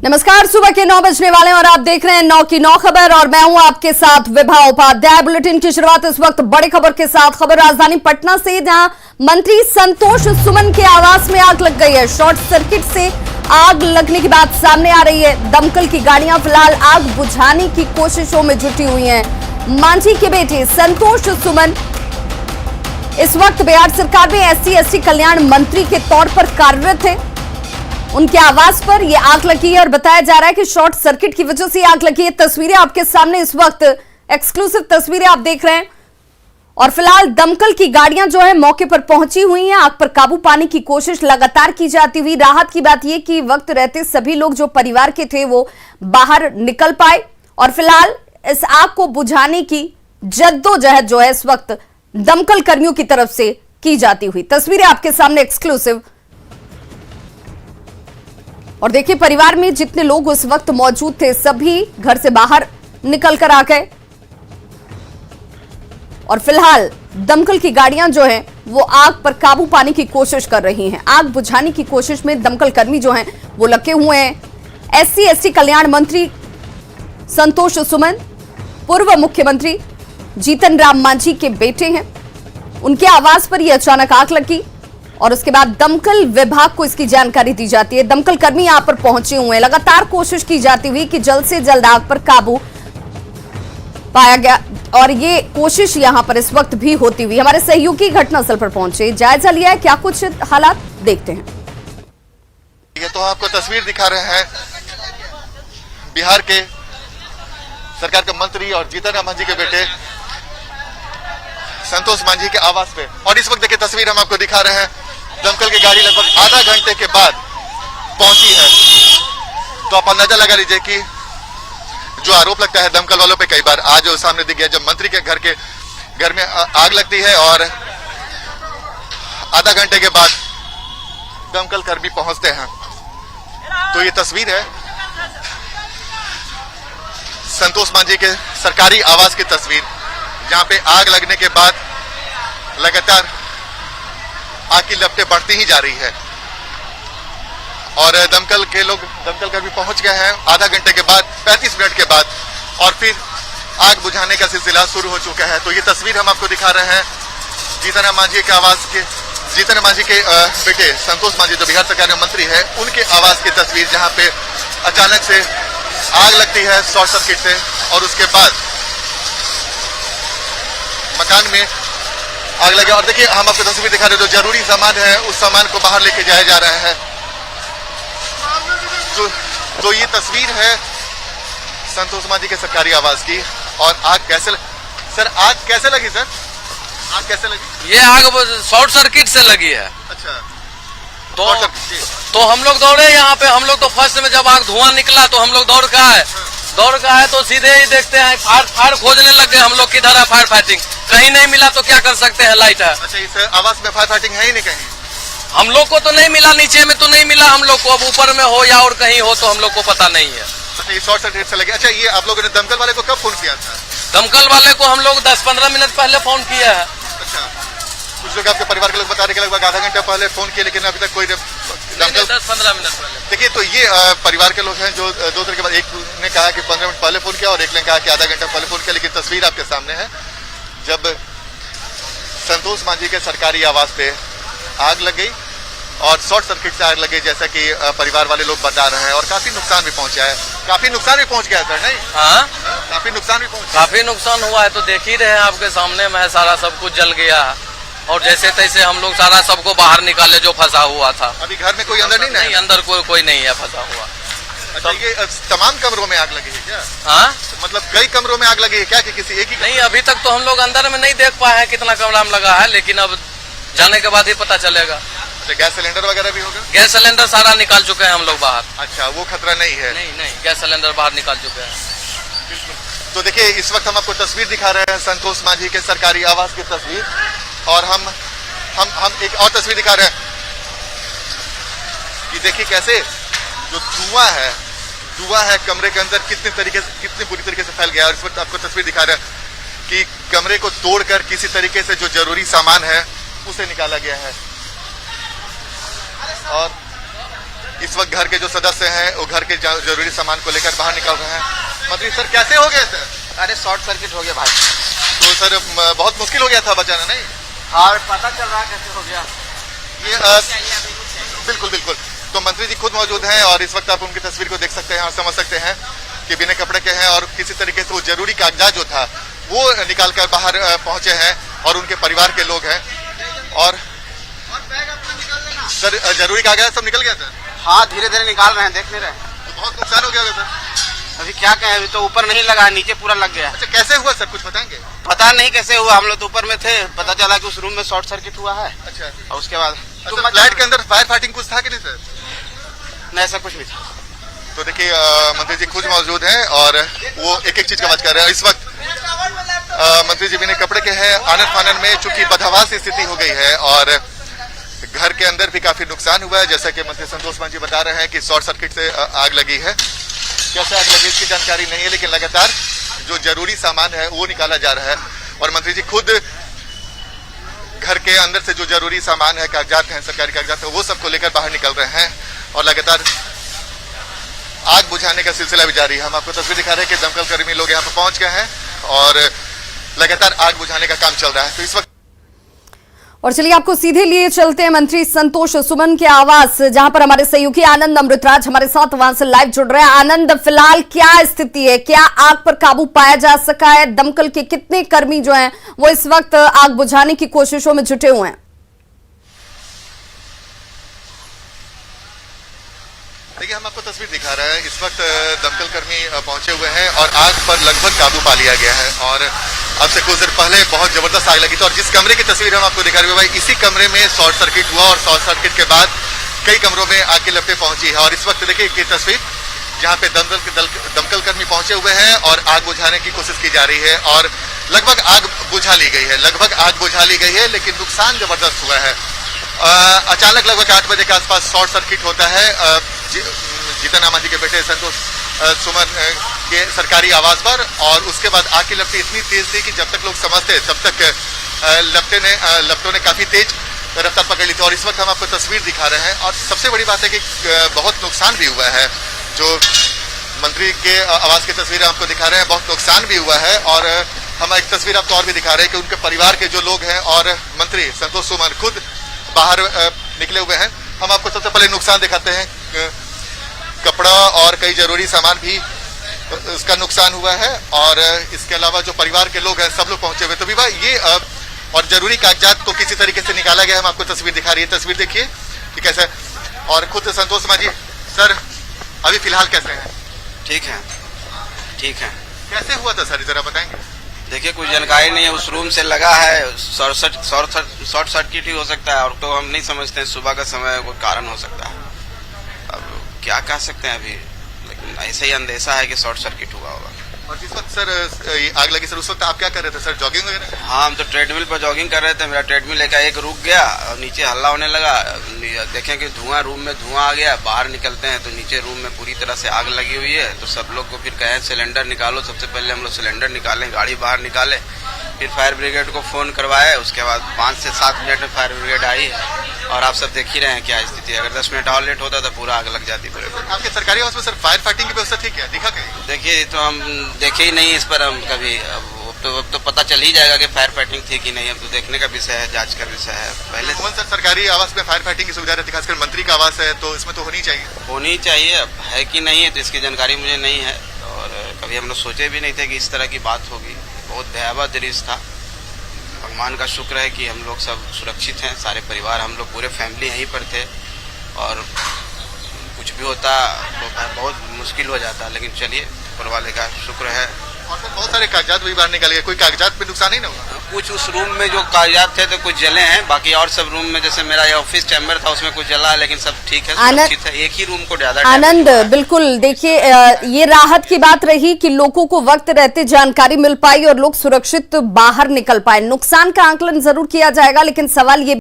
नमस्कार, सुबह के 9 बजने वाले हैं और आप देख रहे हैं 9 की 9 खबर और मैं हूं आपके साथ विभा उपाध्याय। बुलेटिन की शुरुआत इस वक्त बड़ी खबर के साथ। खबर राजधानी पटना से, जहां मंत्री संतोष सुमन के आवास में आग लग गई है। शॉर्ट सर्किट से आग लगने की बात सामने आ रही है। दमकल की गाड़ियां फिलहाल आग बुझाने की कोशिशों में जुटी हुई हैं। मांझी के बेटे संतोष सुमन इस वक्त बिहार सरकार में SC/ST कल्याण मंत्री के तौर पर कार्यरत है। उनके आवास पर यह आग लगी है और बताया जा रहा है कि शॉर्ट सर्किट की वजह से आग लगी है। तस्वीरें आपके सामने इस वक्त एक्सक्लूसिव तस्वीरें आप देख रहे हैं और फिलहाल दमकल की गाड़ियां जो है मौके पर पहुंची हुई हैं। आग पर काबू पाने की कोशिश लगातार की जाती हुई। राहत की बात यह कि वक्त रहते सभी लोग जो परिवार के थे वो बाहर निकल पाए और फिलहाल इस आग को बुझाने की जद्दोजहद जो है इस वक्त दमकल कर्मियों की तरफ से की जाती हुई। तस्वीरें आपके सामने एक्सक्लूसिव। और देखिए, परिवार में जितने लोग उस वक्त मौजूद थे सभी घर से बाहर निकल कर आ गए और फिलहाल दमकल की गाड़ियां जो हैं वो आग पर काबू पाने की कोशिश कर रही हैं। आग बुझाने की कोशिश में दमकल कर्मी जो हैं वो लगे हुए हैं। SC/ST कल्याण मंत्री संतोष सुमन पूर्व मुख्यमंत्री जीतन राम मांझी के बेटे हैं। उनके आवास पर यह अचानक आग लगी और उसके बाद दमकल विभाग को इसकी जानकारी दी जाती है। दमकल कर्मी यहां पर पहुंचे हुए हैं। लगातार कोशिश की जाती हुई कि जल्द से जल्द आग पर काबू पाया गया और ये कोशिश यहां पर इस वक्त भी होती हुई। हमारे सहयोगी घटनास्थल पर पहुंचे, जायजा लिया है, क्या कुछ हालात देखते हैं। ये तो आपको तस्वीर दिखा रहे हैं बिहार के सरकार के मंत्री और जीतन राम मांझी के बेटे संतोष मांझी के आवास पे। और इस वक्त देखिए तस्वीर हम आपको दिखा रहे हैं, दमकल की गाड़ी लगभग आधा घंटे के बाद पहुंची है। तो आप अंदाजा लगा लीजिए कि जो आरोप लगता है दमकल वालों पे कई बार आज सामने दिख गया। जब मंत्री के घर में आग लगती है और आधा घंटे के बाद दमकल कर्मी पहुंचते हैं। तो ये तस्वीर है संतोष मांझी के सरकारी आवास की तस्वीर, जहां पे आग लगने के बाद लगातार आग की लपटें बढ़ती ही जा रही है और दमकल कर्मी पहुंच गए हैं आधा घंटे के बाद, 35 मिनट के बाद, और फिर आग बुझाने का सिलसिला शुरू हो चुका है। तो ये तस्वीर हम आपको दिखा रहे हैं जीतन राम मांझी के आवास के, जीतन राम मांझी के बेटे संतोष मांझी जो बिहार सरकार में मंत्री है, उनके आवास की तस्वीर, जहां पे अचानक से आग लगती है शॉर्ट सर्किट से और उसके बाद मकान में आग लगे। और देखिए हम आपको तस्वीर दिखा रहे हैं, जो जरूरी सामान है उस सामान को बाहर लेके जाया जा रहा है। तो ये तस्वीर है संतोष मांझी के सरकारी आवास की। और आग कैसे लगी सर? आग कैसे लगी? ये आग शॉर्ट सर्किट से लगी है। अच्छा, तो हम लोग दौड़े यहाँ पे। हम लोग तो फर्स्ट में जब आग धुआं निकला तो हम लोग दौड़ के आए तो सीधे ही देखते हैं फायर खोजने लग गए हम लोग। किधर है फायर फाइटिंग? कहीं नहीं मिला तो क्या कर सकते हैं, लाइट है। अच्छा, इस आवास में फायर फाइटिंग है ही नहीं कहीं? हम लोग को तो नहीं मिला, नीचे में तो नहीं मिला हम लोग को। अब ऊपर में हो या और कहीं हो तो हम लोग को पता नहीं है। अच्छा, ये शॉर्ट सर्किट से लगे। अच्छा, ये आप लोगों ने दमकल वाले को कब फोन किया था? दमकल वाले को हम लोग 10-15 मिनट पहले फोन किया है। अच्छा, कुछ लोग आपके परिवार के लोग बता रहे कि लगभग आधा घंटा पहले फोन किया, लेकिन अभी तक कोई 10-15 मिनट पहले। देखिए, तो ये परिवार के लोग हैं जो दो तरह के बाद, एक ने कहा कि 15 मिनट पहले फोन किया और एक ने कहा कि आधा घंटा पहले फोन किया। लेकिन तस्वीर आपके सामने है, जब संतोष मांझी के सरकारी आवास पे आग लग गई और शॉर्ट सर्किट से आग लगी, जैसा कि परिवार वाले लोग बता रहे हैं। और काफी नुकसान भी पहुंचा है, काफी नुकसान भी पहुंच गया सर, नहीं? हाँ, काफी नुकसान भी पहुंचा, काफी नुकसान हुआ है। तो देख ही रहे हैं आपके सामने में, सारा सब कुछ जल गया है और जैसे तैसे हम लोग सारा सबको बाहर निकाले जो फंसा हुआ था। अभी घर में कोई अंदर नहीं? अंदर कोई नहीं है फंसा हुआ। अच्छा, ये तमाम कमरों में आग लगी है क्या? हाँ, मतलब कई कमरों में आग लगी है क्या कि किसी एक ही? नहीं, अभी तक तो हम लोग अंदर में नहीं देख पाए हैं कितना कमरा में लगा है, लेकिन अब जाने के बाद ही पता चलेगा। तो गैस सिलेंडर वगैरह भी होगा? गैस सिलेंडर सारा निकाल चुके हैं हम लोग बाहर। अच्छा, वो खतरा नहीं है? नहीं, गैस सिलेंडर बाहर निकाल चुके हैं। तो देखिए, इस वक्त हम आपको तस्वीर दिखा रहे हैं संतोष मांझी के सरकारी आवास की तस्वीर, और हम एक और तस्वीर दिखा रहे हैं कि देखिए कैसे जो धुआं है कमरे के अंदर कितनी बुरी तरीके से फैल गया। और इस वक्त आपको तस्वीर दिखा रहे हैं कि कमरे को तोड़कर किसी तरीके से जो जरूरी सामान है उसे निकाला गया है। और इस वक्त घर के जो सदस्य हैं वो घर के जरूरी सामान को लेकर बाहर निकल रहे हैं। मंत्री सर कैसे हो गए सर? अरे शॉर्ट सर्किट हो गया भाई। तो सर बहुत मुश्किल हो गया था बचाना, नहीं? हाँ पता चल रहा कैसे हो गया ये बिल्कुल बिल्कुल। तो मंत्री जी खुद मौजूद हैं और इस वक्त आप उनकी तस्वीर को देख सकते हैं और समझ सकते हैं कि बिना कपड़े के हैं और किसी तरीके से वो जरूरी कागजात जो था वो निकाल कर बाहर पहुंचे हैं और उनके परिवार के लोग हैं। और सर जरूरी कागजात सब निकल गया सर? हाँ धीरे धीरे निकाल रहे हैं, देख नहीं रहे। तो बहुत नुकसान हो गया होगा सर? अभी क्या कहें, अभी तो ऊपर नहीं लगा, नीचे पूरा लग गया। अच्छा कैसे हुआ सर, कुछ बताएंगे? पता नहीं कैसे हुआ, हम लोग तो ऊपर में थे, पता चला कि उस रूम में शॉर्ट सर्किट हुआ है। अच्छा और उसके बाद फ्लैट के अंदर फायर फाइटिंग कुछ था कि नहीं सर? नहीं ऐसा कुछ नहीं था। तो देखिए मंत्री जी खुद मौजूद हैं और वो एक एक चीज का बात कर रहे हैं। इस वक्त मंत्री जी बिना कपड़े के हैं, आनन फानन में चूंकि बदहवास स्थिति हो गई है और घर के अंदर भी काफी नुकसान हुआ है। जैसा कि मंत्री संतोष मान जी बता रहे हैं कि शॉर्ट सर्किट से आग लगी है। कैसे आग लगी इसकी जानकारी नहीं है, लेकिन लगातार जो जरूरी सामान है वो निकाला जा रहा है और मंत्री जी खुद घर के अंदर से जो जरूरी सामान है, कागजात हैं, सरकारी कागजात है, वो सबको लेकर बाहर निकल रहे हैं और लगातार आग बुझाने का सिलसिला भी जारी है। हम आपको तस्वीर दिखा रहे हैं कि दमकल कर्मी लोग यहाँ पर पहुंच गए हैं और लगातार आग बुझाने का काम चल रहा है। तो इस वक्त और चलिए आपको सीधे लिए चलते हैं मंत्री संतोष सुमन के आवास, जहां पर हमारे सहयोगी आनंद अमृतराज हमारे साथ वहां से लाइव जुड़ रहे हैं। आनंद, फिलहाल क्या स्थिति है? क्या आग पर काबू पाया जा सका है? दमकल के कितने कर्मी जो हैं वो इस वक्त आग बुझाने की कोशिशों में जुटे हुए हैं? देखिए हम आपको तस्वीर दिखा रहे हैं। इस वक्त दमकल कर्मी पहुंचे हुए हैं और आग पर लगभग काबू पा लिया गया है और अब से कुछ देर पहले बहुत जबरदस्त आग लगी थी और जिस कमरे की तस्वीर हम आपको दिखा रहे हैं भाई, इसी कमरे में शॉर्ट सर्किट हुआ और शॉर्ट सर्किट के बाद कई कमरों में आग की लपटें पहुंची है। और इस वक्त देखिए की तस्वीर जहाँ पे दमकल कर्मी पहुंचे हुए हैं और आग बुझाने की कोशिश की जा रही है और लगभग आग बुझा ली गई है, लेकिन नुकसान जबरदस्त हुआ है। अचानक लगभग 8 बजे के आसपास शॉर्ट सर्किट होता है जीतन आमा जी के बेटे संतोष सुमन के सरकारी आवास पर और उसके बाद आग की लपटें इतनी तेज थी कि जब तक लोग समझते तब तक लपटों ने काफी तेज रफ्तार पकड़ ली थी। और इस वक्त हम आपको तस्वीर दिखा रहे हैं और सबसे बड़ी बात है कि बहुत नुकसान भी हुआ है। जो मंत्री के आवास की तस्वीर आपको दिखा रहे हैं, बहुत नुकसान भी हुआ है और हम एक तस्वीर आपको और भी दिखा रहे हैं कि उनके परिवार के जो लोग हैं और मंत्री संतोष सुमन खुद बाहर निकले हुए हैं। हम आपको सबसे पहले नुकसान दिखाते हैं। कपड़ा और कई जरूरी सामान भी उसका नुकसान हुआ है और इसके अलावा जो परिवार के लोग हैं सब लोग पहुंचे हुए। तो विवाह ये और जरूरी कागजात को किसी तरीके से निकाला गया। हम आपको तस्वीर दिखा रही है, तस्वीर देखिए कि कैसे। और खुद संतोष मान जी सर अभी फिलहाल कैसे हैं? ठीक है, ठीक है। कैसे हुआ था सर, जरा बताएंगे? देखिए कुछ जानकारी नहीं है, उस रूम से लगा है, शॉर्ट सर्किट ही हो सकता है और तो हम नहीं समझते हैं, सुबह का समय कोई कारण हो सकता है। अब क्या कह सकते हैं अभी, लेकिन ऐसा ही अंदेशा है कि शॉर्ट सर्किट हुआ होगा। और जिस वक्त सर आग लगी सर उस वक्त आप क्या कर रहे थे सर, जॉगिंग वगैरह? हाँ हम तो ट्रेडमिल पर जॉगिंग कर रहे थे, मेरा ट्रेडमिल एकाएक रुक गया और नीचे हल्ला होने लगा। देखें कि रूम में धुआं आ गया, बाहर निकलते हैं तो नीचे रूम में पूरी तरह से आग लगी हुई है। तो सब लोग को फिर कहें सिलेंडर निकालो, सबसे पहले हम लोग सिलेंडर निकालें, गाड़ी बाहर निकाले, फिर फायर ब्रिगेड को फोन करवाया। उसके बाद 5 से 7 मिनट में फायर ब्रिगेड आई और आप सब देख ही रहे हैं क्या स्थिति है। अगर 10 मिनट और लेट होता तो पूरा आग लग जाती पूरे। आपके सरकारी आवास में सर फायर फाइटिंग की व्यवस्था ठीक है, दिखा कहीं? देखिए तो हम देखे ही नहीं इस पर हम कभी, अब तो पता चल ही जाएगा कि फायर फाइटिंग थी कि नहीं। अब तो देखने का विषय है, जांच का विषय है। पहले सर सरकारी आवास में फायर फाइटिंग की सुविधा रहती है, खासकर मंत्री का आवास है तो इसमें तो होनी चाहिए। अब है कि नहीं है तो इसकी जानकारी मुझे नहीं है और कभी हम लोग सोचे भी नहीं थे कि इस तरह की बात होगी। बहुत भयावह दृश्य था। भगवान का शुक्र है कि हम लोग सब सुरक्षित हैं, सारे परिवार, हम लोग पूरे फैमिली यहीं पर थे और कुछ भी होता तो बहुत मुश्किल हो जाता, लेकिन चलिए ऊपर वाले का शुक्र है। और सर बहुत सारे कागजात भी बाहर निकाले गए, कोई कागजात पे नुकसान नहीं ना हुआ? कुछ उस रूम में जो कागजात थे तो कुछ जले हैं, बाकी और सब रूम में जैसे मेरा ये ऑफिस चैम्बर था उसमें कुछ जला है, लेकिन सब ठीक है, सुरक्षित है। एक ही रूम को ज्यादा आनंद बिल्कुल देखिए ये राहत की बात रही कि लोगों को वक्त रहते जानकारी मिल पाई और लोग सुरक्षित बाहर निकल पाए। नुकसान का आकलन जरूर किया जाएगा, लेकिन सवाल ये